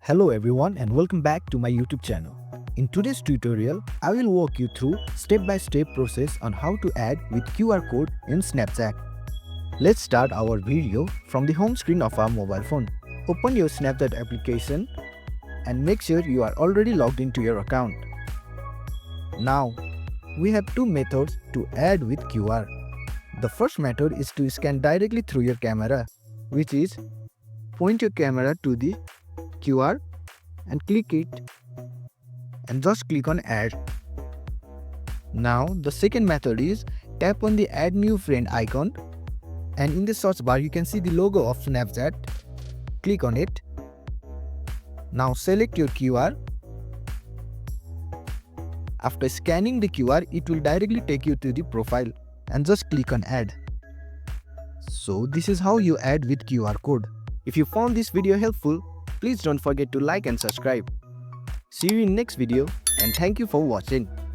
Hello everyone and welcome back to my YouTube channel. In today's tutorial, I will walk you through step-by-step process on how to add with QR code in Snapchat. Let's start our video from the home screen of our mobile phone. Open your Snapchat application and make sure you are already logged into your account. Now, we have two methods to add with QR. The first method is to scan directly through your camera, which is point your camera to the QR and click it and just click on add. Now the second method is tap on the add new friend icon and in the search bar you can see the logo of Snapchat. Click on it. Now select your QR. After scanning the QR, it will directly take you to the profile and just click on add. So this is how you add with QR code. If you found this video helpful, please don't forget to like and subscribe. See you in next video and thank you for watching.